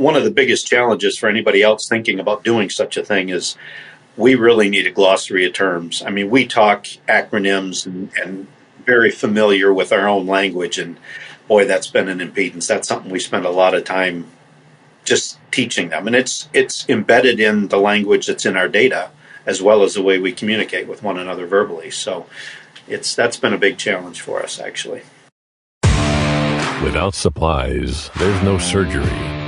one of the biggest challenges for anybody else thinking about doing such a thing is we really need a glossary of terms. I mean, we talk acronyms and very familiar with our own language, and boy, that's been an impedance. That's something we spend a lot of time just teaching them, and it's embedded in the language that's in our data as well as the way we communicate with one another verbally. So that's been a big challenge for us, actually. Without supplies, there's no surgery.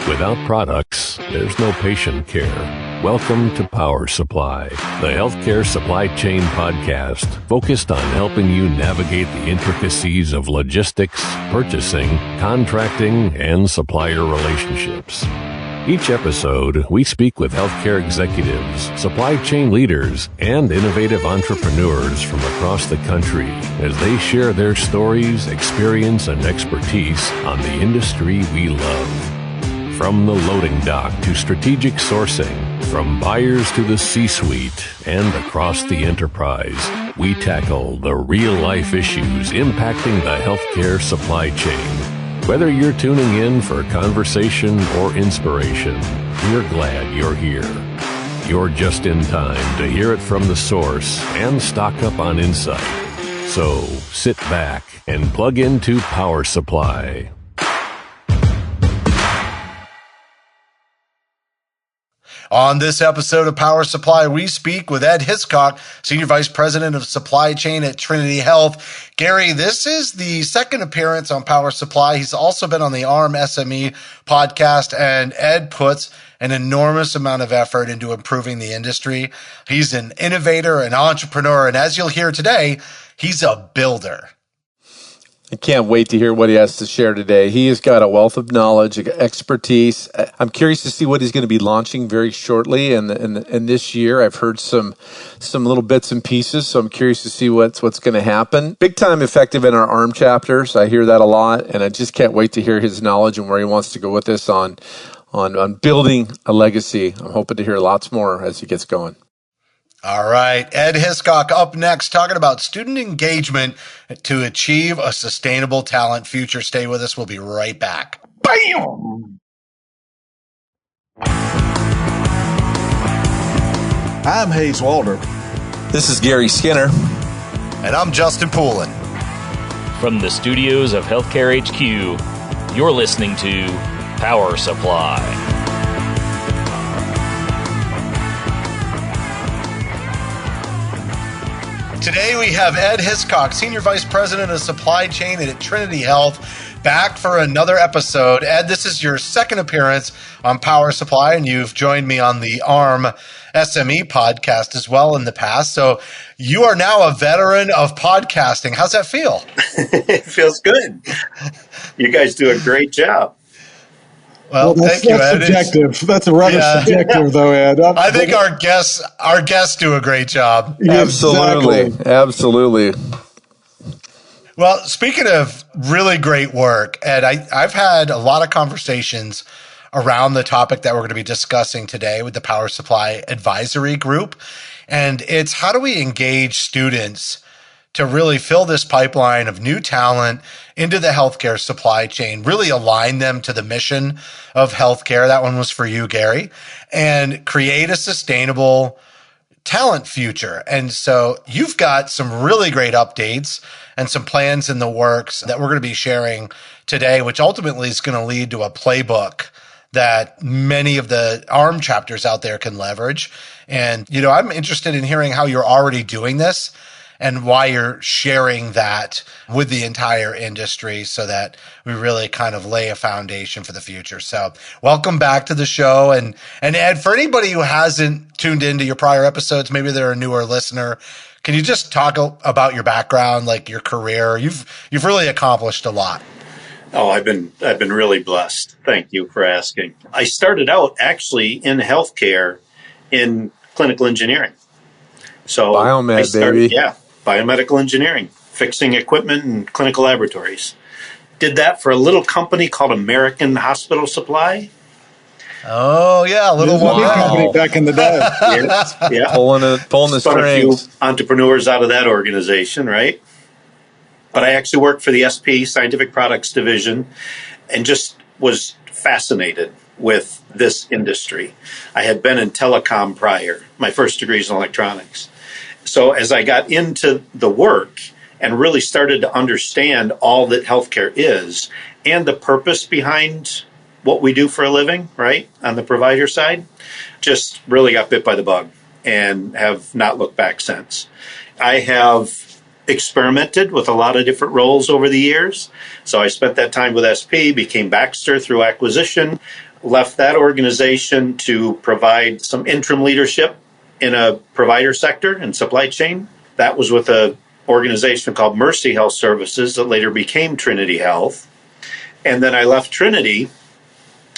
Without products, there's no patient care. Welcome to Power Supply, the healthcare supply chain podcast focused on helping you navigate the intricacies of logistics, purchasing, contracting, and supplier relationships. Each episode, we speak with healthcare executives, supply chain leaders, and innovative entrepreneurs from across the country as they share their stories, experience, and expertise on the industry we love. From the loading dock to strategic sourcing, from buyers to the C-suite, and across the enterprise, we tackle the real-life issues impacting the healthcare supply chain. Whether you're tuning in for conversation or inspiration, we're glad you're here. You're just in time to hear it from the source and stock up on insight. So sit back and plug into Power Supply. On this episode of Power Supply, we speak with Ed Hisscock, Senior Vice President of Supply Chain at Trinity Health. Gary, this is the second appearance on Power Supply. He's also been on the ARM SME podcast, and Ed puts an enormous amount of effort into improving the industry. He's an innovator, an entrepreneur, and as you'll hear today, he's a builder. I can't wait to hear what he has to share today. He has got a wealth of knowledge, expertise. I'm curious to see what he's going to be launching very shortly. And this year, I've heard some little bits and pieces, so I'm curious to see what's going to happen. Big time effective in our ARM chapters. I hear that a lot, and I just can't wait to hear his knowledge and where he wants to go with this on building a legacy. I'm hoping to hear lots more as he gets going. All right. Ed Hisscock up next, talking about student engagement to achieve a sustainable talent future. Stay with us. We'll be right back. Bam! I'm Hayes Walter. This is Gary Skinner. And I'm Justin Poulin. From the studios of Healthcare HQ, you're listening to Power Supply. Today we have Ed Hisscock, Senior Vice President of Supply Chain at Trinity Health, back for another episode. Ed, this is your second appearance on Power Supply, and you've joined me on the ARM SME podcast as well in the past. So you are now a veteran of podcasting. How's that feel? It feels good. You guys do a great job. Well, thank you, Ed. That's subjective. That's a rather subjective, though, Ed. I think our guests do a great job. Absolutely. Exactly. Absolutely. Well, speaking of really great work, Ed, I've had a lot of conversations around the topic that we're going to be discussing today with the Power Supply Advisory Group. And it's how do we engage students to really fill this pipeline of new talent into the healthcare supply chain, really align them to the mission of healthcare. That one was for you, Gary, and create a sustainable talent future. And so you've got some really great updates and some plans in the works that we're going to be sharing today, which ultimately is going to lead to a playbook that many of the ARM chapters out there can leverage. And, I'm interested in hearing how you're already doing this and why you're sharing that with the entire industry so that we really kind of lay a foundation for the future. So welcome back to the show. And Ed, for anybody who hasn't tuned into your prior episodes, maybe they're a newer listener, can you just talk about your background, like your career? You've really accomplished a lot. Oh, I've been really blessed. Thank you for asking. I started out actually in healthcare in clinical engineering. So Biomed, baby. Yeah. Biomedical engineering, fixing equipment in clinical laboratories. Did that for a little company called American Hospital Supply. Oh, yeah, a little company back in the day. Yeah. Pulling the strings. A few entrepreneurs out of that organization, right? But I actually worked for the SP, Scientific Products Division, and just was fascinated with this industry. I had been in telecom prior. My first degree is in electronics. So as I got into the work and really started to understand all that healthcare is and the purpose behind what we do for a living, right, on the provider side, just really got bit by the bug and have not looked back since. I have experimented with a lot of different roles over the years. So I spent that time with SP, became Baxter through acquisition, left that organization to provide some interim leadership in a provider sector and supply chain. That was with an organization called Mercy Health Services that later became Trinity Health. And then I left Trinity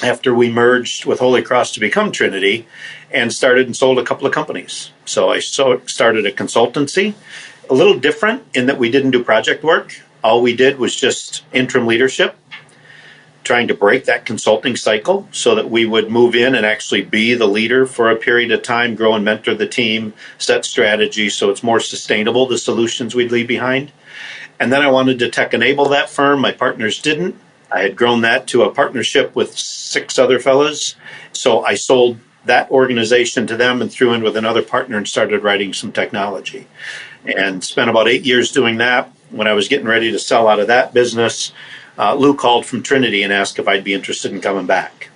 after we merged with Holy Cross to become Trinity and started and sold a couple of companies. So I started a consultancy, a little different in that we didn't do project work. All we did was just interim leadership, trying to break that consulting cycle so that we would move in and actually be the leader for a period of time, grow and mentor the team, set strategy so it's more sustainable, the solutions we'd leave behind. And then I wanted to tech enable that firm. My partners didn't. I had grown that to a partnership with 6 other fellas. So I sold that organization to them and threw in with another partner and started writing some technology. And spent about 8 years doing that. When I was getting ready to sell out of that business, Lou called from Trinity and asked if I'd be interested in coming back.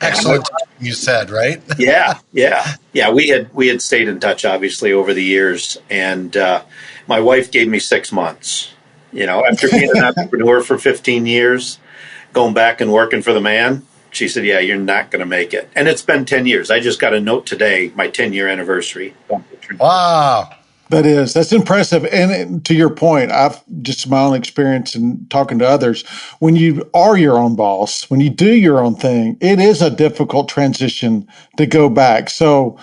Excellent, you said, right? Yeah. We had stayed in touch, obviously, over the years, and my wife gave me 6 months. After being an entrepreneur for 15 years, going back and working for the man, she said, "Yeah, you're not going to make it." And it's been 10 years. I just got a note today, my 10-year anniversary. Wow. That's impressive. And to your point, I've just my own experience in talking to others. When you are your own boss, when you do your own thing, it is a difficult transition to go back. So,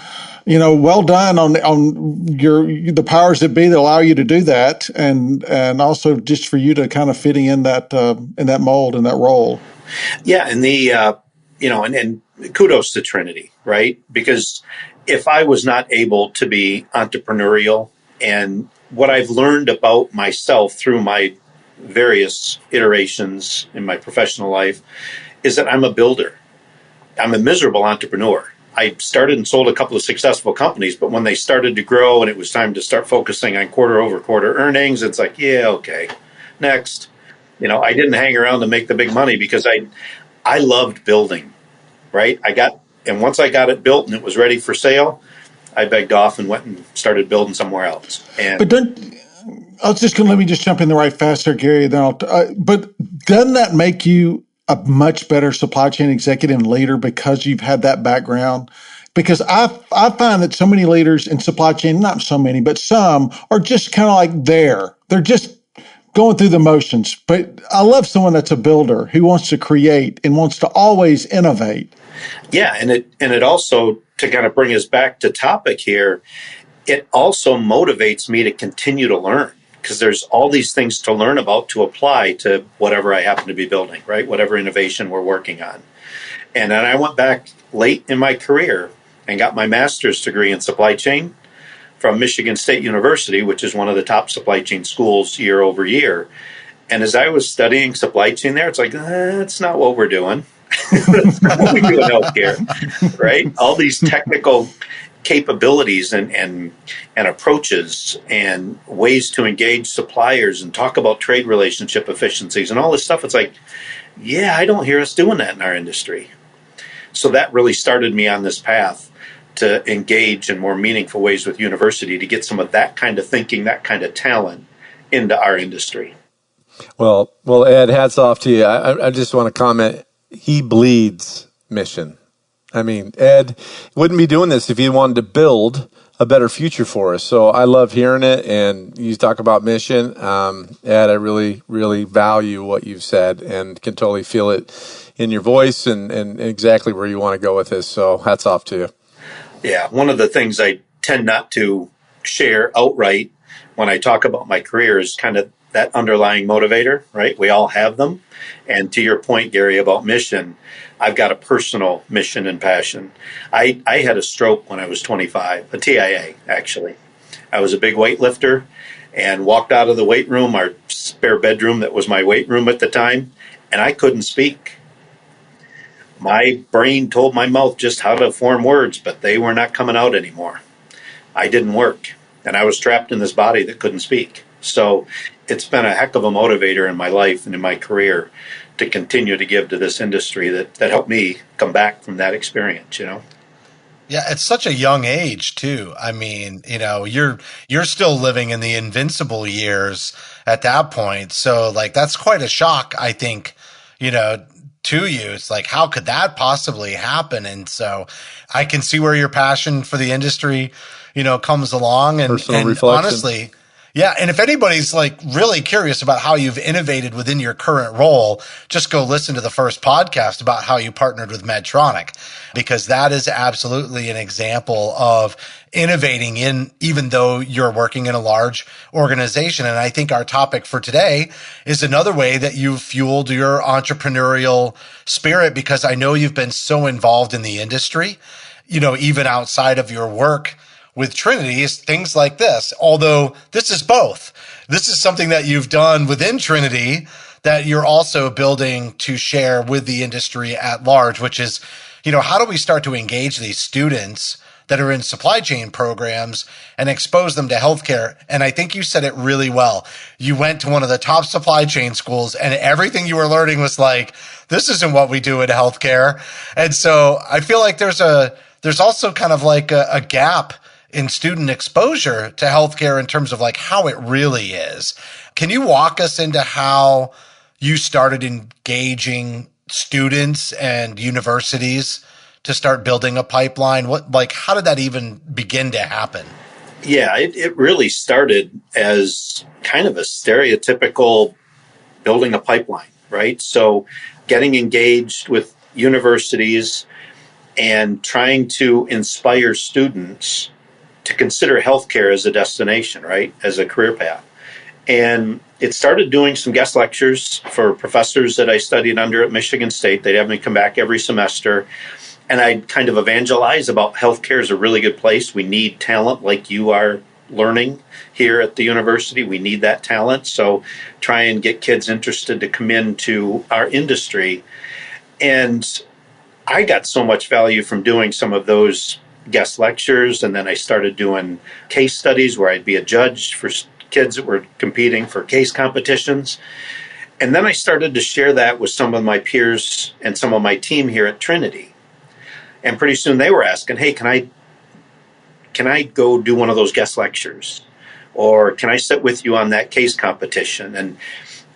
well done on the powers that be that allow you to do that, and also just for you to kind of fitting in that mold and that role. Yeah, and the and kudos to Trinity, right? Because if I was not able to be entrepreneurial, and what I've learned about myself through my various iterations in my professional life is that I'm a builder. I'm a miserable entrepreneur. I started and sold a couple of successful companies, but when they started to grow and it was time to start focusing on quarter-over-quarter earnings, it's like, yeah, okay, next. I didn't hang around to make the big money because I loved building, right? And once I got it built and it was ready for sale, I begged off and went and started building somewhere else. But let me just jump in the right fast there, Gary. But doesn't that make you a much better supply chain executive and leader because you've had that background? Because I find that so many leaders in supply chain, not so many, but some are just kind of like there. They're just going through the motions. But I love someone that's a builder who wants to create and wants to always innovate. Yeah, and it also, to kind of bring us back to topic here, it also motivates me to continue to learn because there's all these things to learn about to apply to whatever I happen to be building, right? Whatever innovation we're working on. And then I went back late in my career and got my master's degree in supply chain from Michigan State University, which is one of the top supply chain schools year over year. And as I was studying supply chain there, it's like, that's not what we're doing. That's not what we do in healthcare, right? All these technical capabilities and approaches and ways to engage suppliers and talk about trade relationship efficiencies and all this stuff. It's like, yeah, I don't hear us doing that in our industry. So that really started me on this path to engage in more meaningful ways with university to get some of that kind of thinking, that kind of talent into our industry. Well, Ed, hats off to you. I just want to comment. He bleeds mission. I mean, Ed wouldn't be doing this if he wanted to build a better future for us. So I love hearing it. And you talk about mission. Ed, I really, really value what you've said and can totally feel it in your voice and exactly where you want to go with this. So hats off to you. Yeah. One of the things I tend not to share outright when I talk about my career is kind of that underlying motivator, right? We all have them. And to your point, Gary, about mission, I've got a personal mission and passion. I had a stroke when I was 25, a TIA, actually. I was a big weightlifter and walked out of the weight room, our spare bedroom that was my weight room at the time, and I couldn't speak. My brain told my mouth just how to form words, but they were not coming out anymore. I didn't work, and I was trapped in this body that couldn't speak. So it's been a heck of a motivator in my life and in my career to continue to give to this industry that helped me come back from that experience, Yeah, it's such a young age too. I mean, you're still living in the invincible years at that point. So like that's quite a shock, I think, to you. It's like, how could that possibly happen? And so I can see where your passion for the industry, comes along, and Personal reflection. honestly, yeah. And if anybody's like really curious about how you've innovated within your current role, just go listen to the first podcast about how you partnered with Medtronic, because that is absolutely an example of innovating even though you're working in a large organization. And I think our topic for today is another way that you've fueled your entrepreneurial spirit, because I know you've been so involved in the industry, even outside of your work with Trinity, is things like this. Although this is both. This is something that you've done within Trinity that you're also building to share with the industry at large, which is, how do we start to engage these students that are in supply chain programs and expose them to healthcare? And I think you said it really well. You went to one of the top supply chain schools, and everything you were learning was like, this isn't what we do in healthcare. And so I feel like there's also kind of like a gap in student exposure to healthcare in terms of like how it really is. Can you walk us into how you started engaging students and universities to start building a pipeline? How did that even begin to happen? Yeah, it really started as kind of a stereotypical building a pipeline, right? So getting engaged with universities and trying to inspire students to consider healthcare as a destination, right? As a career path. And it started doing some guest lectures for professors that I studied under at Michigan State. They'd have me come back every semester, and I'd kind of evangelize about healthcare is a really good place. We need talent like you are learning here at the university. We need that talent. So try and get kids interested to come into our industry. And I got so much value from doing some of those guest lectures, and then I started doing case studies where I'd be a judge for kids that were competing for case competitions. And then I started to share that with some of my peers and some of my team here at Trinity. And pretty soon they were asking, hey, can I go do one of those guest lectures? Or can I sit with you on that case competition?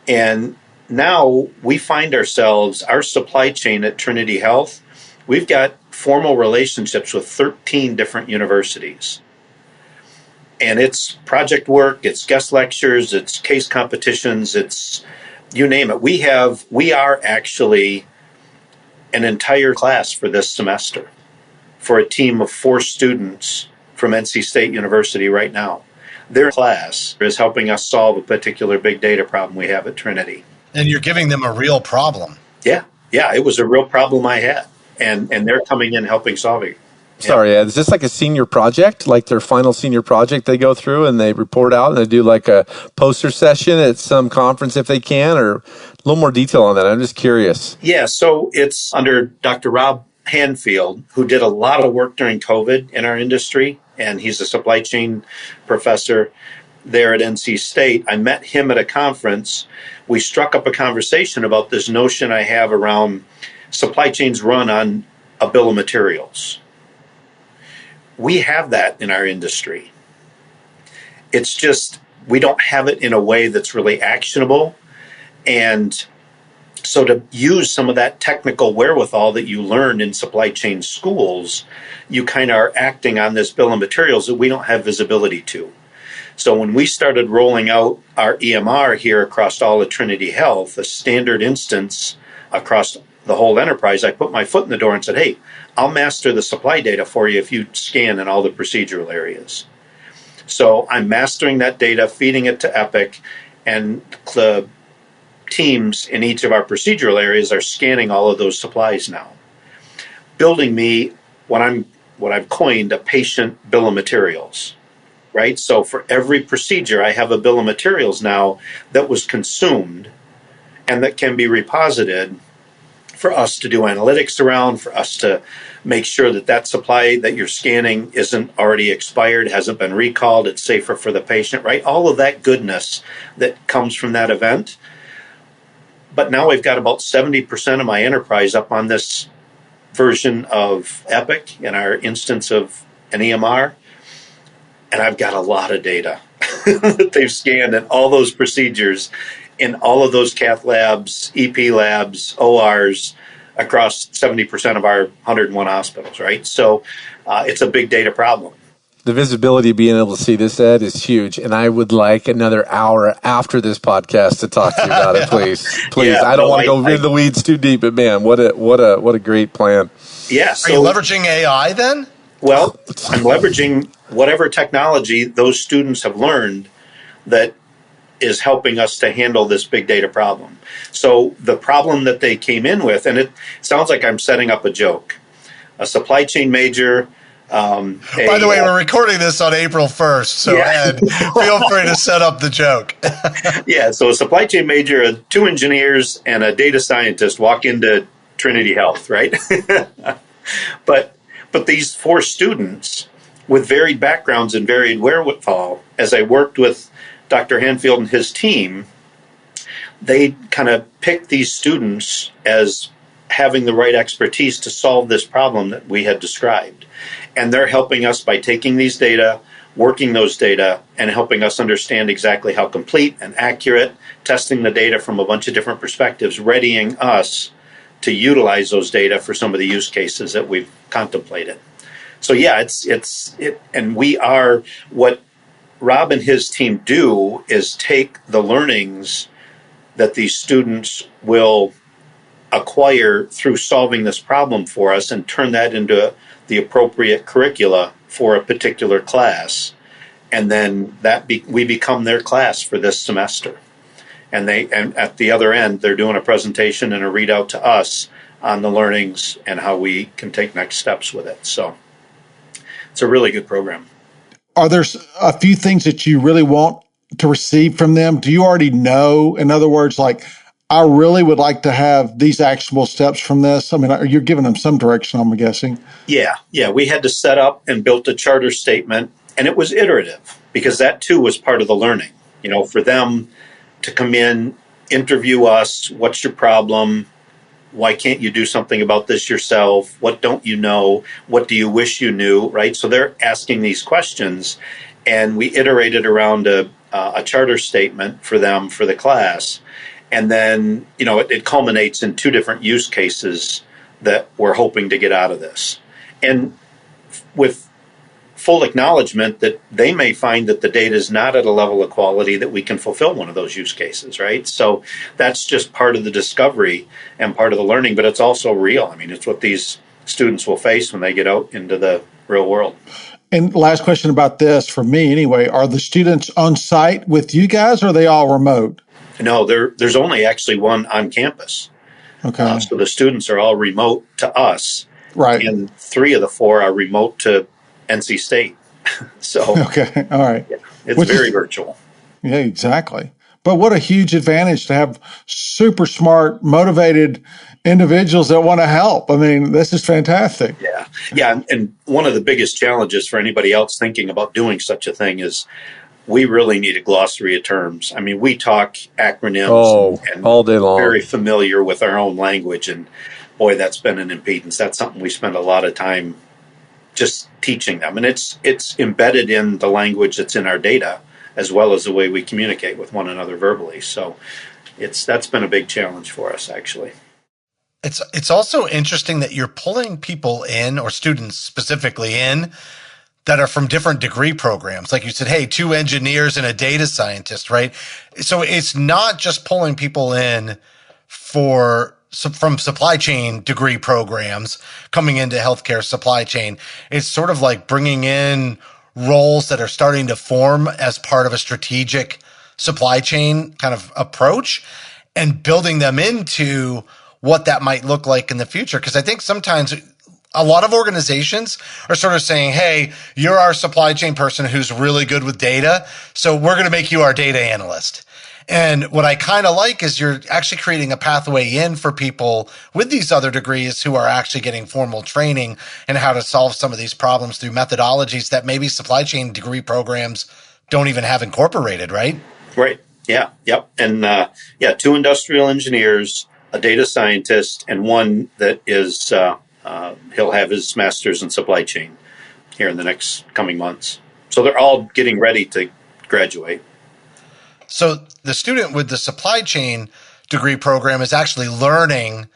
And now we find ourselves, our supply chain at Trinity Health, we've got formal relationships with 13 different universities. And it's project work, it's guest lectures, it's case competitions, it's you name it. We are actually an entire class for this semester for a team of 4 students from NC State University right now. Their class is helping us solve a particular big data problem we have at Trinity. And you're giving them a real problem. Yeah, it was a real problem I had. And they're coming in helping solve it. Sorry, Ed, is this like a senior project, like their final senior project they go through and they report out and they do like a poster session at some conference if they can, or a little more detail on that? I'm just curious. Yeah, so it's under Dr. Rob Hanfield, who did a lot of work during COVID in our industry, and he's a supply chain professor there at NC State. I met him at a conference. We struck up a conversation about this notion I have around supply chains run on a bill of materials. We have that in our industry. It's just we don't have it in a way that's really actionable. And so to use some of that technical wherewithal that you learned in supply chain schools, you kind of are acting on this bill of materials that we don't have visibility to. So when we started rolling out our EMR here across all of Trinity Health, a standard instance across the whole enterprise, I put my foot in the door and said, hey, I'll master the supply data for you if you scan in all the procedural areas. So I'm mastering that data, feeding it to Epic, and the teams in each of our procedural areas are scanning all of those supplies now, building me what I've coined a patient bill of materials, right? So for every procedure, I have a bill of materials now that was consumed and that can be reposited for us to do analytics around, for us to make sure that that supply that you're scanning isn't already expired, hasn't been recalled, it's safer for the patient, right? All of that goodness that comes from that event. But now we've got about 70% of my enterprise up on this version of Epic in our instance of an EMR. And I've got a lot of data that they've scanned in all those procedures in all of those cath labs, EP labs, ORs across 70% of our 101 hospitals, right? So it's a big data problem. The visibility of being able to see this, Ed, is huge. And I would like another hour after this podcast to talk to you about it, plean. Please. Yeah, I don't want to go into the weeds too deep, but man, what a great plan. Yeah. So, are you leveraging AI then? Well, I'm leveraging whatever technology those students have learned that is helping us to handle this big data problem. So the problem that they came in with, and it sounds like I'm setting up a joke, a supply chain major. By the way, we're recording this on April 1st, so yeah. Ed, feel free to set up the joke. Yeah, so a supply chain major, 2 engineers, and a data scientist walk into Trinity Health, right? But these 4 students with varied backgrounds and varied wherewithal, as I worked with Dr. Hanfield and his team, they kind of picked these students as having the right expertise to solve this problem that we had described. And they're helping us by taking these data, working those data, and helping us understand exactly how complete and accurate, testing the data from a bunch of different perspectives, readying us to utilize those data for some of the use cases that we've contemplated. So yeah, and we are, what Rob and his team do is take the learnings that these students will acquire through solving this problem for us and turn that into the appropriate curricula for a particular class. And then we become their class for this semester. And at the other end, they're doing a presentation and a readout to us on the learnings and how we can take next steps with it. So it's a really good program. Are there a few things that you really want to receive from them? Do you already know? In other words, like, I really would like to have these actionable steps from this. I mean, you're giving them some direction, I'm guessing. Yeah. We had to set up and built a charter statement, and it was iterative because that too was part of the learning. You know, for them to come in, interview us, what's your problem? Why can't you do something about this yourself? What don't you know? What do you wish you knew, right? So they're asking these questions, and we iterated around a charter statement for them for the class. And then, you know, it culminates in 2 different use cases that we're hoping to get out of this. And with full acknowledgement that they may find that the data is not at a level of quality that we can fulfill one of those use cases, right? So that's just part of the discovery and part of the learning, but it's also real. I mean, it's what these students will face when they get out into the real world. And last question about this, for me anyway, are the students on site with you guys, or are they all remote? No, there's only actually one on campus. Okay. So the students are all remote to us. Right. And 3 of the 4 are remote to NC State. So okay, all right. Yeah, it's very virtual. Yeah, exactly. But what a huge advantage to have super smart, motivated individuals that want to help. I mean, this is fantastic. Yeah. And one of the biggest challenges for anybody else thinking about doing such a thing is we really need a glossary of terms. I mean, we talk acronyms and all day long. Very familiar with our own language. And boy, that's been an impedance. That's something we spend a lot of time just teaching them. And it's embedded in the language that's in our data, as well as the way we communicate with one another verbally. So that's been a big challenge for us, actually. It's also interesting that you're pulling people in, or students specifically in, that are from different degree programs. Like you said, hey, 2 engineers and a data scientist, right? So it's not just pulling people in from supply chain degree programs coming into healthcare supply chain. It's sort of like bringing in roles that are starting to form as part of a strategic supply chain kind of approach and building them into what that might look like in the future. Because I think sometimes a lot of organizations are sort of saying, hey, you're our supply chain person who's really good with data, so we're going to make you our data analyst. And what I kind of like is you're actually creating a pathway in for people with these other degrees who are actually getting formal training in how to solve some of these problems through methodologies that maybe supply chain degree programs don't even have incorporated, right? Right. Yeah. Yep. And two industrial engineers, a data scientist, and one that is he'll have his master's in supply chain here in the next coming months. So they're all getting ready to graduate. So the student with the supply chain degree program is actually learning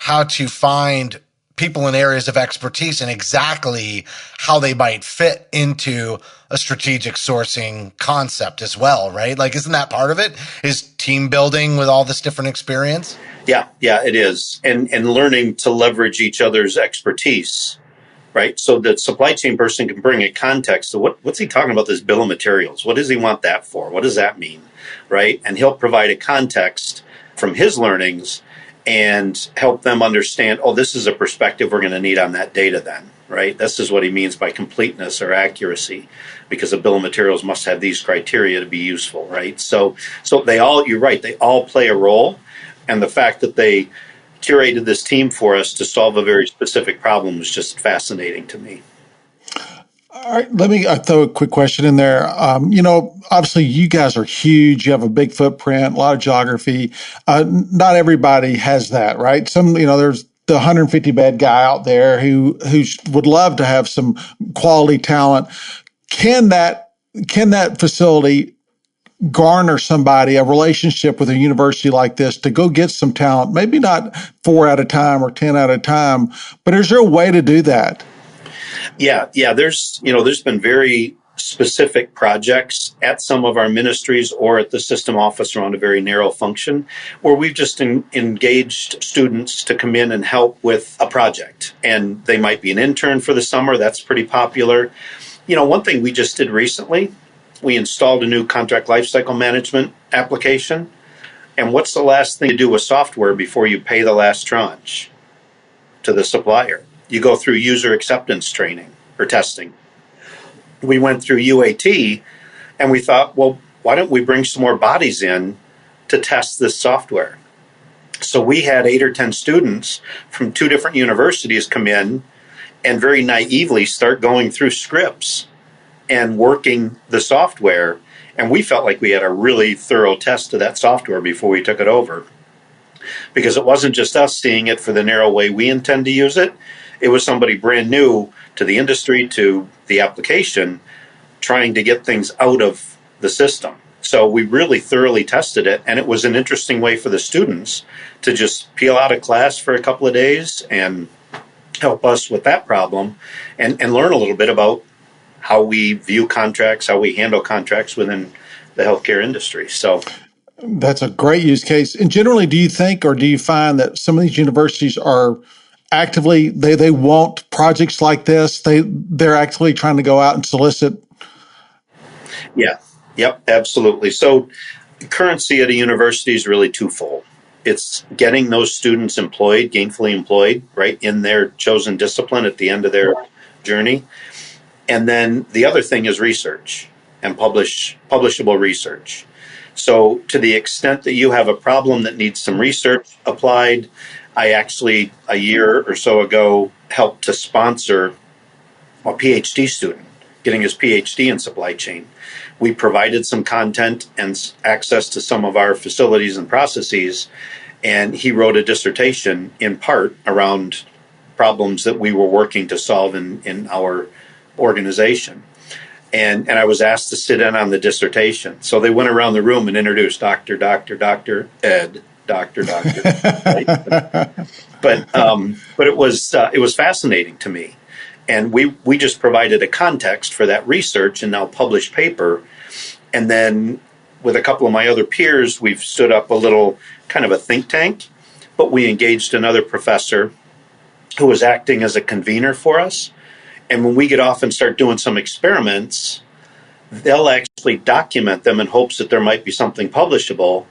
how to find people in areas of expertise and exactly how they might fit into a strategic sourcing concept as well, right? Like, isn't that part of it? Is team building with all this different experience? Yeah, it is. And learning to leverage each other's expertise, right? So the supply chain person can bring a context to what's he talking about this bill of materials? What does he want that for? What does that mean, right? And he'll provide a context from his learnings and help them understand, oh, this is a perspective we're going to need on that data then, right? This is what he means by completeness or accuracy, because a bill of materials must have these criteria to be useful, right? So they all, you're right, they all play a role. And the fact that they curated this team for us to solve a very specific problem was just fascinating to me. All right, let me throw a quick question in there. Obviously you guys are huge. You have a big footprint, a lot of geography. Not everybody has that, right? There's the 150 bed guy out there who would love to have some quality talent. Can that facility garner somebody a relationship with a university like this to go get some talent? Maybe not 4 at a time or 10 at a time, but is there a way to do that? Yeah. There's been very specific projects at some of our ministries or at the system office around a very narrow function where we've just engaged students to come in and help with a project. And they might be an intern for the summer. That's pretty popular. One thing we just did recently, we installed a new contract lifecycle management application. And what's the last thing to do with software before you pay the last tranche to the supplier? You go through user acceptance training or testing. We went through UAT and we thought, well, why don't we bring some more bodies in to test this software? So we had 8 or 10 students from 2 different universities come in and very naively start going through scripts and working the software. And we felt like we had a really thorough test of that software before we took it over. Because it wasn't just us seeing it for the narrow way we intend to use it. It was somebody brand new to the industry, to the application, trying to get things out of the system. So we really thoroughly tested it, and it was an interesting way for the students to just peel out of class for a couple of days and help us with that problem and learn a little bit about how we view contracts, how we handle contracts within the healthcare industry. So that's a great use case. And generally, do you think or do you find that some of these universities are actively, they want projects like this? They're actually trying to go out and solicit? Yeah. Yep, absolutely. So currency at a university is really twofold. It's getting those students employed, gainfully employed, right, in their chosen discipline at the end of their journey. And then the other thing is research and publishable research. So to the extent that you have a problem that needs some research applied, I actually, a year or so ago, helped to sponsor a PhD student getting his PhD in supply chain. We provided some content and access to some of our facilities and processes, and he wrote a dissertation in part around problems that we were working to solve in our organization. And I was asked to sit in on the dissertation. So they went around the room and introduced Dr. Ed, Dr. Right? But it was fascinating to me. And we just provided a context for that research and now published paper. And then with a couple of my other peers, we've stood up a little kind of a think tank, but we engaged another professor who was acting as a convener for us. And when we get off and start doing some experiments, they'll actually document them in hopes that there might be something publishable.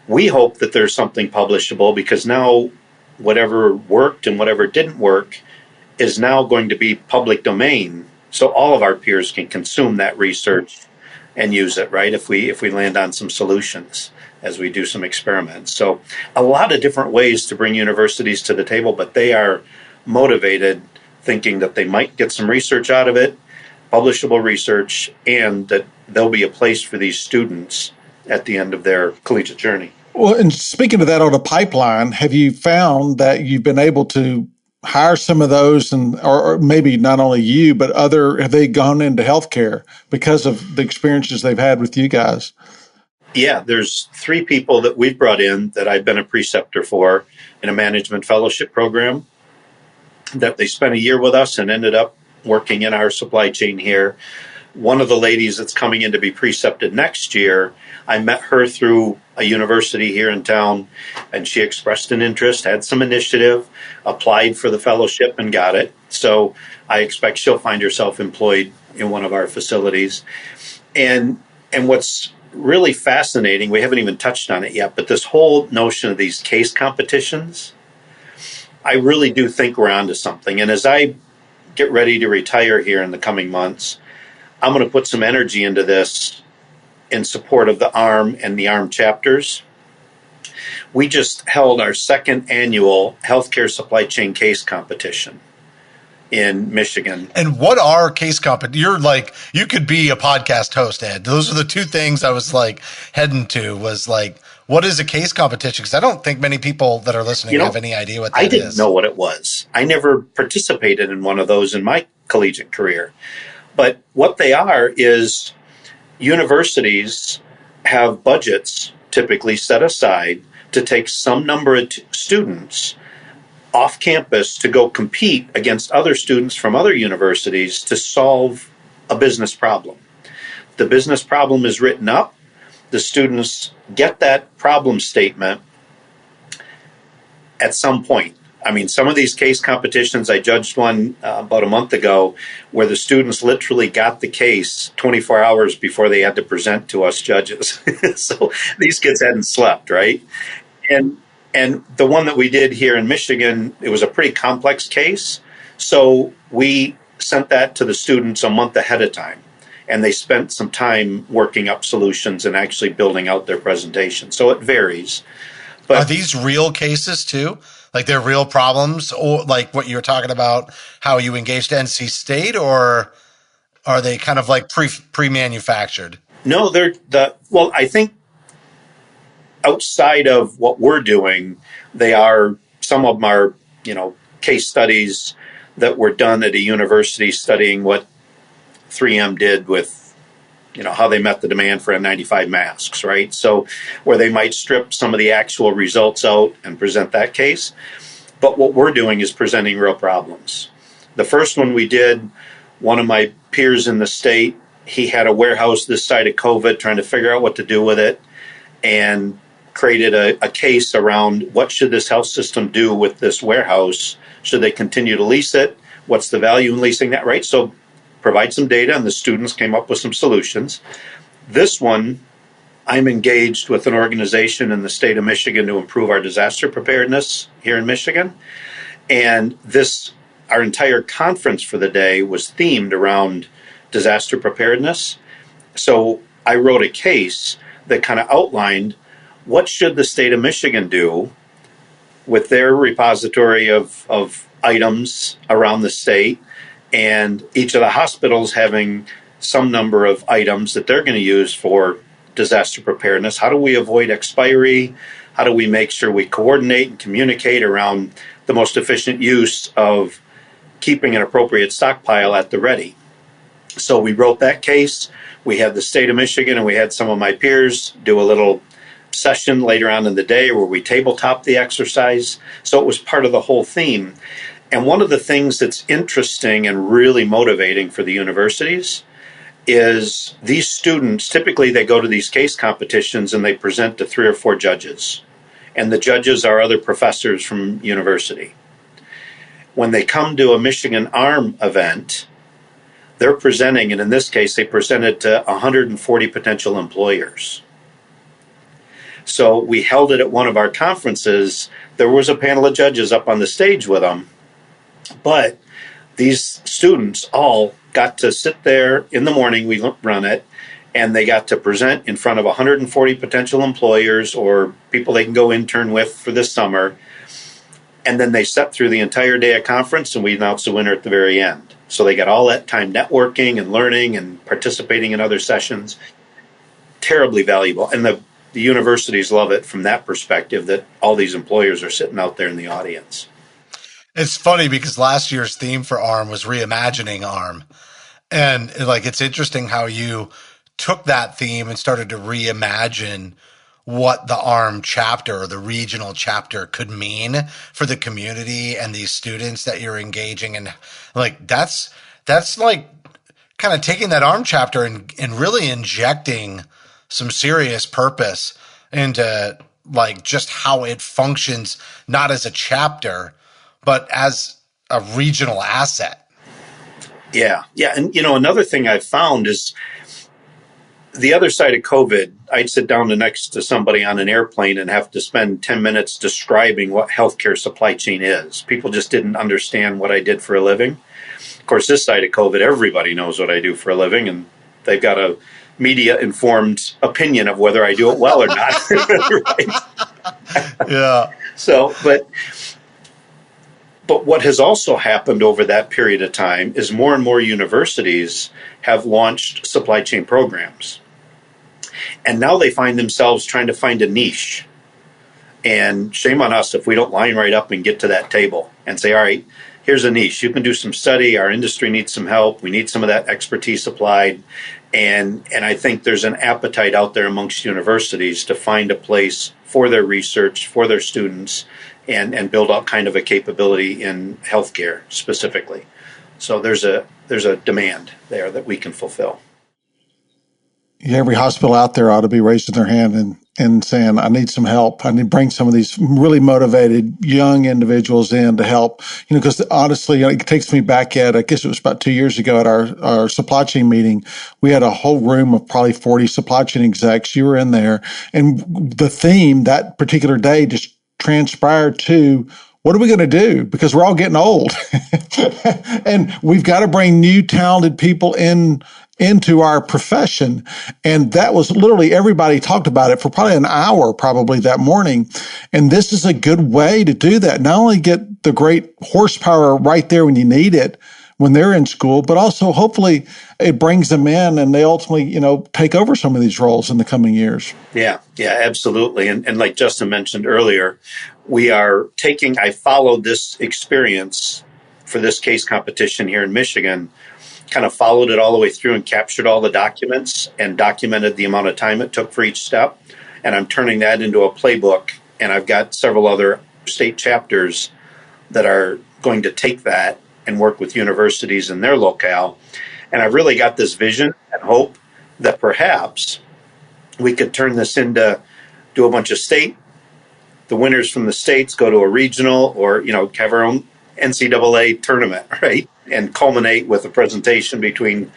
We hope that there's something publishable because now whatever worked and whatever didn't work is now going to be public domain. So all of our peers can consume that research and use it, right? If we land on some solutions as we do some experiments. So a lot of different ways to bring universities to the table, but they are motivated, thinking that they might get some research out of it, publishable research, and that there'll be a place for these students at the end of their collegiate journey. Well, and speaking of that on a pipeline, have you found that you've been able to hire some of those, and or maybe not only you, but have they gone into healthcare because of the experiences they've had with you guys? Yeah, there's 3 people that we've brought in that I've been a preceptor for in a management fellowship program, that they spent a year with us and ended up working in our supply chain here. One of the ladies that's coming in to be precepted next year, I met her through a university here in town, and she expressed an interest, had some initiative, applied for the fellowship and got it. So I expect she'll find herself employed in one of our facilities. And what's really fascinating, we haven't even touched on it yet, but this whole notion of these case competitions, I really do think we're onto something. And as I get ready to retire here in the coming months, I'm going to put some energy into this in support of the ARM and the ARM chapters. We just held our 2nd annual healthcare supply chain case competition in Michigan. And what are case competitions? You're like, you could be a podcast host, Ed. Those are the 2 things I was like heading to, was like, what is a case competition? Because I don't think many people that are listening have any idea what that is. I didn't know what it was. I never participated in one of those in my collegiate career. But what they are is universities have budgets typically set aside to take some number of students off campus to go compete against other students from other universities to solve a business problem. The business problem is written up. The students get that problem statement at some point. I mean, some of these case competitions, I judged one about a month ago where the students literally got the case 24 hours before they had to present to us judges. So these kids hadn't slept, right? And the one that we did here in Michigan, it was a pretty complex case. So we sent that to the students a month ahead of time. And they spent some time working up solutions and actually building out their presentation. So it varies. But are these real cases too? Like they're real problems, or like what you were talking about, how you engaged NC State, or are they kind of like pre-manufactured? No, well, I think outside of what we're doing, some of them are, case studies that were done at a university studying what 3M did with, how they met the demand for N95 masks, right? So where they might strip some of the actual results out and present that case. But what we're doing is presenting real problems. The first one we did, one of my peers in the state, he had a warehouse this side of COVID trying to figure out what to do with it, and created a case around what should this health system do with this warehouse? Should they continue to lease it? What's the value in leasing that, right? So provide some data, and the students came up with some solutions. This one, I'm engaged with an organization in the state of Michigan to improve our disaster preparedness here in Michigan. And our entire conference for the day was themed around disaster preparedness. So I wrote a case that kind of outlined what should the state of Michigan do with their repository of items around the state, and each of the hospitals having some number of items that they're going to use for disaster preparedness. How do we avoid expiry? How do we make sure we coordinate and communicate around the most efficient use of keeping an appropriate stockpile at the ready? So we wrote that case. We had the state of Michigan, and we had some of my peers do a little session later on in the day where we tabletop the exercise. So it was part of the whole theme. And one of the things that's interesting and really motivating for the universities is these students, typically they go to these case competitions and they present to 3 or 4 judges. And the judges are other professors from university. When they come to a Michigan ARM event, they're presenting, and in this case, they presented to 140 potential employers. So we held it at one of our conferences. There was a panel of judges up on the stage with them. But these students all got to sit there in the morning, we run it, and they got to present in front of 140 potential employers or people they can go intern with for this summer. And then they sat through the entire day of conference, and we announced the winner at the very end. So they got all that time networking and learning and participating in other sessions. Terribly valuable. And the universities love it from that perspective, that all these employers are sitting out there in the audience. It's funny because last year's theme for ARM was reimagining ARM. And like, it's interesting how you took that theme and started to reimagine what the ARM chapter or the regional chapter could mean for the community and these students that you're engaging. And like, that's like kind of taking that ARM chapter and really injecting some serious purpose into like just how it functions, not as a chapter, but as a regional asset. Yeah. And, another thing I've found is the other side of COVID, I'd sit down next to somebody on an airplane and have to spend 10 minutes describing what healthcare supply chain is. People just didn't understand what I did for a living. Of course, this side of COVID, everybody knows what I do for a living, and they've got a media-informed opinion of whether I do it well or not. Right? Yeah. So, but what has also happened over that period of time is more and more universities have launched supply chain programs. And now they find themselves trying to find a niche. And shame on us if we don't line right up and get to that table and say, all right, here's a niche. You can do some study. Our industry needs some help. We need some of that expertise applied. And I think there's an appetite out there amongst universities to find a place for their research, for their students, and build up kind of a capability in healthcare specifically. So there's a demand there that we can fulfill. Yeah, every hospital out there ought to be raising their hand and saying, I need some help. I need to bring some of these really motivated young individuals in to help. Because honestly, it takes me back I guess it was about 2 years ago at our supply chain meeting. We had a whole room of probably 40 supply chain execs. You were in there. And the theme that particular day just transpired to, what are we going to do? Because we're all getting old. And we've got to bring new talented people into our profession. And that was literally, everybody talked about it for probably an hour probably that morning. And this is a good way to do that. Not only get the great horsepower right there when you need it, when they're in school, but also hopefully it brings them in and they ultimately, take over some of these roles in the coming years. Yeah, absolutely. And like Justin mentioned earlier, I followed this experience for this case competition here in Michigan, kind of followed it all the way through and captured all the documents and documented the amount of time it took for each step. And I'm turning that into a playbook. And I've got several other state chapters that are going to take that and work with universities in their locale. And I've really got this vision and hope that perhaps we could turn this into do a bunch of the winners from the states go to a regional or, have our own NCAA tournament, right? And culminate with a presentation between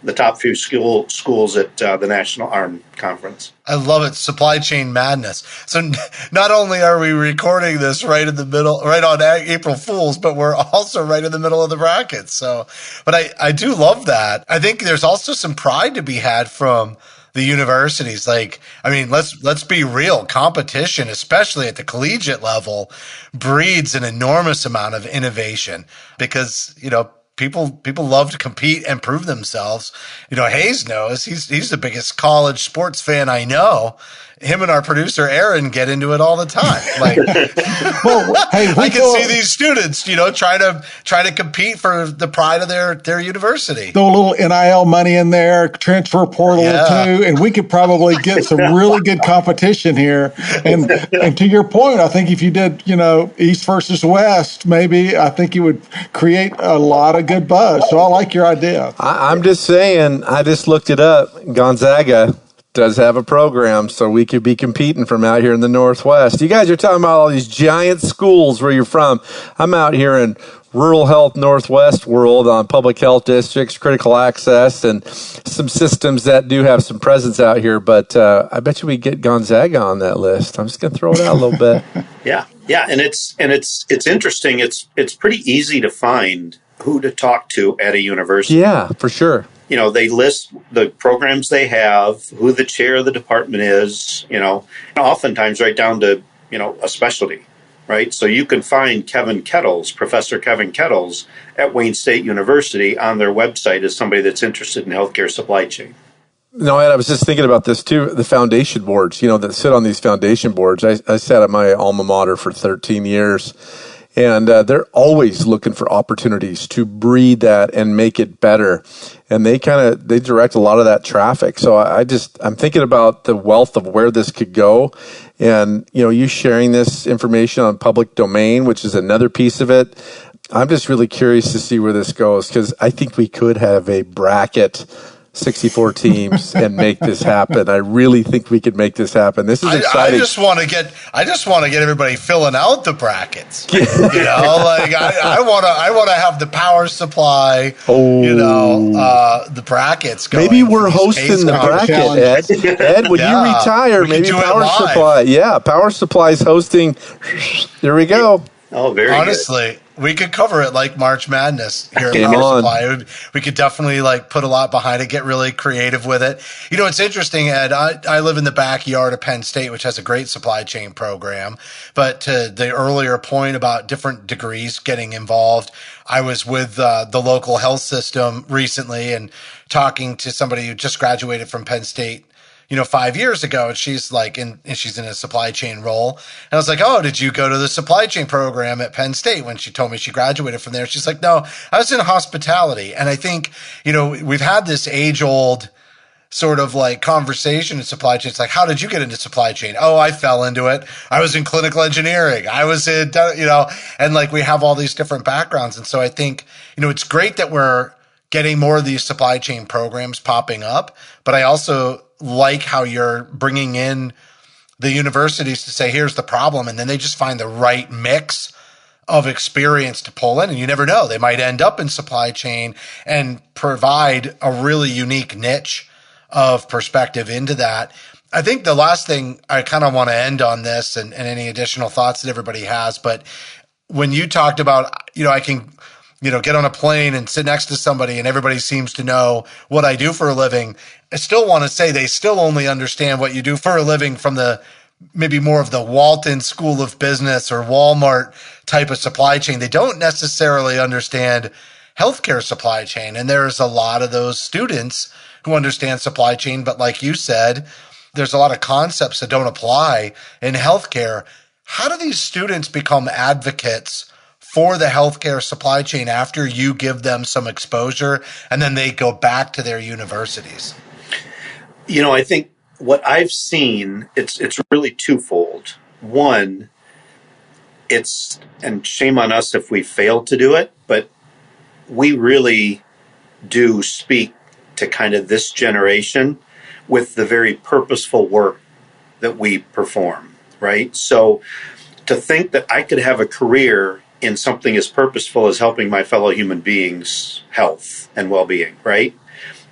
the top few schools at the National ARM Conference. I love it. Supply chain madness. So not only are we recording this right in the middle, right on April Fool's, but we're also right in the middle of the bracket. So, but I do love that. I think there's also some pride to be had from the universities. Like, I mean, let's be real. Competition, especially at the collegiate level, breeds an enormous amount of innovation because, people love to compete and prove themselves. Hayes knows he's the biggest college sports fan I know. Him and our producer Aaron get into it all the time. Like, well, hey, I can see these students, try to compete for the pride of their university. Throw a little NIL money in there, transfer portal too, and we could probably get some really good competition here. And to your point, I think if you did, East versus West, maybe I think you would create a lot of good buzz. So I like your idea. I'm just saying, I just looked it up. Gonzaga does have a program, so we could be competing from out here in the Northwest. You guys are talking about all these giant schools where you're from. I'm out here in rural health Northwest world on public health districts, critical access, and some systems that do have some presence out here. But I bet you we get Gonzaga on that list. I'm just going to throw it out a little bit. Yeah, and it's interesting. It's pretty easy to find who to talk to at a university. Yeah, for sure. they list the programs they have, who the chair of the department is, and oftentimes right down to, a specialty, right? So you can find Professor Kevin Kettles at Wayne State University on their website as somebody that's interested in healthcare supply chain. No, Ed, I was just thinking about this too. The foundation boards, that sit on these foundation boards. I sat at my alma mater for 13 years, and they're always looking for opportunities to breed that and make it better. And they direct a lot of that traffic. So I'm thinking about the wealth of where this could go. And, you sharing this information on public domain, which is another piece of it. I'm just really curious to see where this goes, because I think we could have a bracket 64 teams and make this happen. I really think we could make this happen. This is exciting. I just want to get everybody filling out the brackets. I want to have the power supply. The brackets going. Maybe we're hosting the bracket, Ed. Ed, when you retire, maybe power supply. Yeah, power supply is hosting. There we go. Oh, very honestly. Good. We could cover it like March Madness here at Game Power on. Supply. We could definitely put a lot behind it, get really creative with it. It's interesting, Ed. I live in the backyard of Penn State, which has a great supply chain program. But to the earlier point about different degrees getting involved, I was with the local health system recently and talking to somebody who just graduated from Penn State 5 years ago, and she's she's in a supply chain role. And I was like, oh, did you go to the supply chain program at Penn State? When she told me she graduated from there, she's like, no, I was in hospitality. And I think, we've had this age old sort of conversation in supply chain. It's like, how did you get into supply chain? Oh, I fell into it. I was in clinical engineering. I was in, and we have all these different backgrounds. And so I think, it's great that we're getting more of these supply chain programs popping up, but I also like how you're bringing in the universities to say, here's the problem. And then they just find the right mix of experience to pull in. And you never know, they might end up in supply chain and provide a really unique niche of perspective into that. I think the last thing I kind of want to end on this and any additional thoughts that everybody has, but when you talked about, I can get on a plane and sit next to somebody and everybody seems to know what I do for a living. I still want to say they still only understand what you do for a living from the maybe more of the Walton School of Business or Walmart type of supply chain. They don't necessarily understand healthcare supply chain. And there's a lot of those students who understand supply chain. But like you said, there's a lot of concepts that don't apply in healthcare. How do these students become advocates for the healthcare supply chain after you give them some exposure and then they go back to their universities? I think what I've seen, it's really twofold. One, and shame on us if we fail to do it, but we really do speak to kind of this generation with the very purposeful work that we perform, right? So to think that I could have a career in something as purposeful as helping my fellow human beings' health and well-being, right?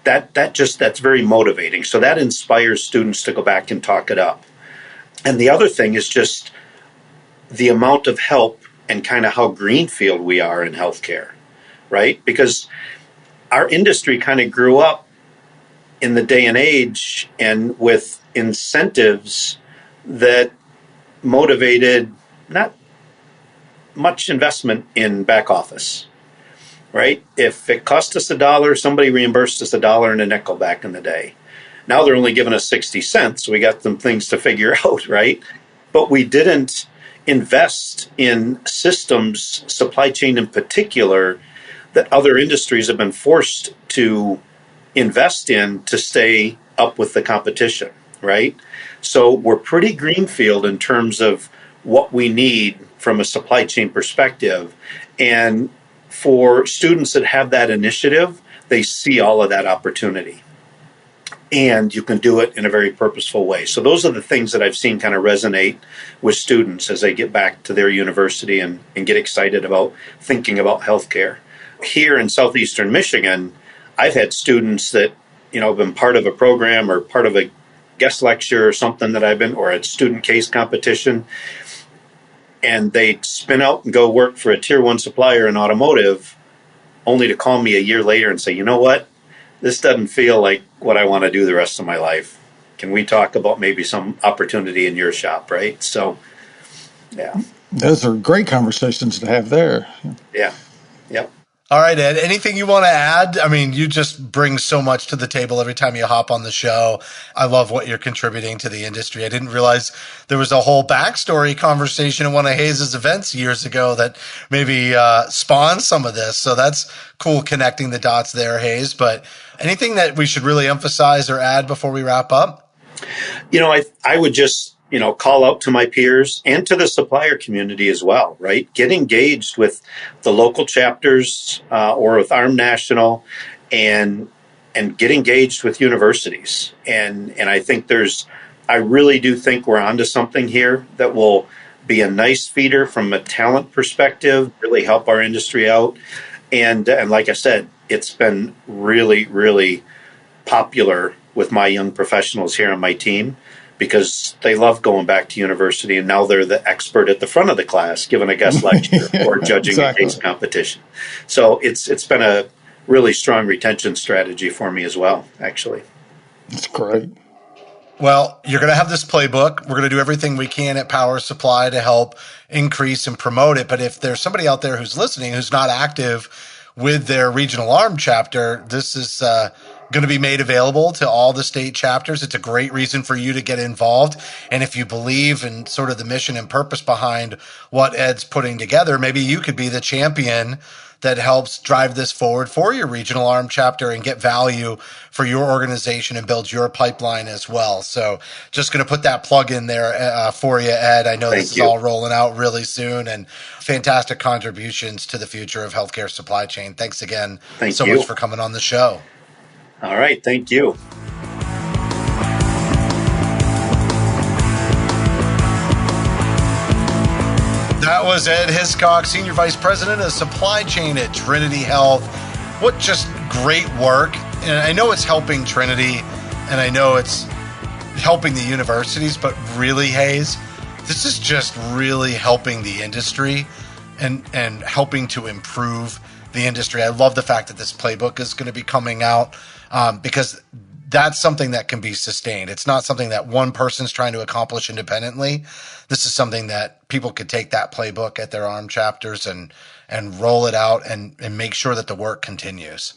That's very motivating. So that inspires students to go back and talk it up. And the other thing is just the amount of help and kind of how greenfield we are in healthcare, right? Because our industry kind of grew up in the day and age and with incentives that motivated not much investment in back office, right? If it cost us $1, somebody reimbursed us $1 and a nickel back in the day. Now they're only giving us 60 cents. So we got some things to figure out, right? But we didn't invest in systems, supply chain in particular, that other industries have been forced to invest in to stay up with the competition, right? So we're pretty greenfield in terms of what we need from a supply chain perspective. And for students that have that initiative, they see all of that opportunity. And you can do it in a very purposeful way. So those are the things that I've seen kind of resonate with students as they get back to their university and get excited about thinking about healthcare. Here in southeastern Michigan, I've had students that, have been part of a program or part of a guest lecture or something that I've been, or a student case competition, and they spin out and go work for a tier 1 supplier in automotive, only to call me a year later and say, you know what? this doesn't feel like what I want to do the rest of my life. Can we talk about maybe some opportunity in your shop, right? So, yeah. Those are great conversations to have there. Yeah. Yep. All right, Ed, anything you want to add? I mean, you just bring so much to the table every time you hop on the show. I love what you're contributing to the industry. I didn't realize there was a whole backstory conversation at one of Hayes' events years ago that maybe spawned some of this. So that's cool connecting the dots there, Hayes. But anything that we should really emphasize or add before we wrap up? I would just, call out to my peers and to the supplier community as well, right? Get engaged with the local chapters or with ARM National and get engaged with universities. And I think I really do think we're onto something here that will be a nice feeder from a talent perspective, really help our industry out. And like I said, it's been really, really popular with my young professionals here on my team, because they love going back to university, and now they're the expert at the front of the class giving a guest lecture or judging Exactly. a case competition. So it's been a really strong retention strategy for me as well, actually. That's great. Well, you're going to have this playbook. We're going to do everything we can at Power Supply to help increase and promote it. But if there's somebody out there who's listening who's not active with their regional ARM chapter, this is going to be made available to all the state chapters. It's a great reason for you to get involved. And if you believe in sort of the mission and purpose behind what Ed's putting together, maybe you could be the champion that helps drive this forward for your regional ARM chapter and get value for your organization and build your pipeline as well. So just going to put that plug in there for you, Ed. I know this is all rolling out really soon, and fantastic contributions to the future of healthcare supply chain. Thanks again so much for coming on the show. All right. Thank you. That was Ed Hisscock, Senior Vice President of Supply Chain at Trinity Health. What just great work. And I know it's helping Trinity, and I know it's helping the universities, but really, Hayes, this is just really helping the industry and helping to improve the industry. I love the fact that this playbook is going to be coming out because that's something that can be sustained. It's not something that one person's trying to accomplish independently. This is something that people could take that playbook at their ARM chapters and roll it out and make sure that the work continues.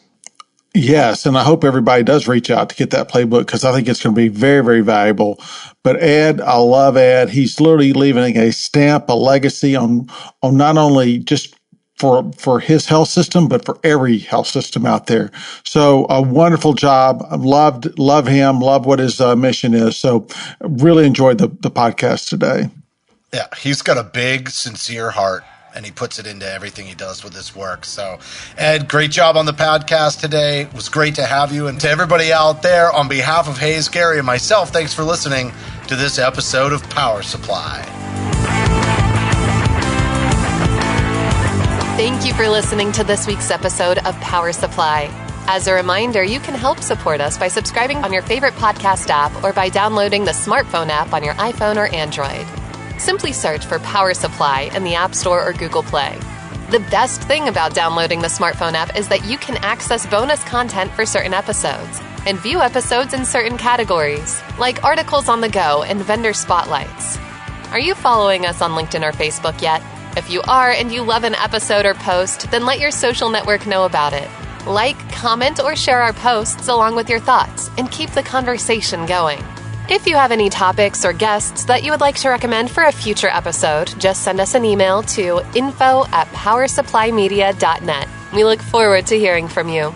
Yes, and I hope everybody does reach out to get that playbook, because I think it's going to be very, very valuable. But Ed, I love Ed. He's literally leaving a stamp, a legacy on not only just for his health system, but for every health system out there. So a wonderful job. Love him, love what his mission is. So really enjoyed the podcast today. Yeah, he's got a big, sincere heart, and he puts it into everything he does with his work. So, Ed, great job on the podcast today. It was great to have you. And to everybody out there, on behalf of Hayes, Gary, and myself, thanks for listening to this episode of Power Supply. Thank you for listening to this week's episode of Power Supply. As a reminder, you can help support us by subscribing on your favorite podcast app or by downloading the smartphone app on your iPhone or Android. Simply search for Power Supply in the App Store or Google Play. The best thing about downloading the smartphone app is that you can access bonus content for certain episodes and view episodes in certain categories, like articles on the go and vendor spotlights. Are you following us on LinkedIn or Facebook yet? If you are and you love an episode or post, then let your social network know about it. Like, comment, or share our posts along with your thoughts and keep the conversation going. If you have any topics or guests that you would like to recommend for a future episode, just send us an email to info@powersupplymedia.net. We look forward to hearing from you.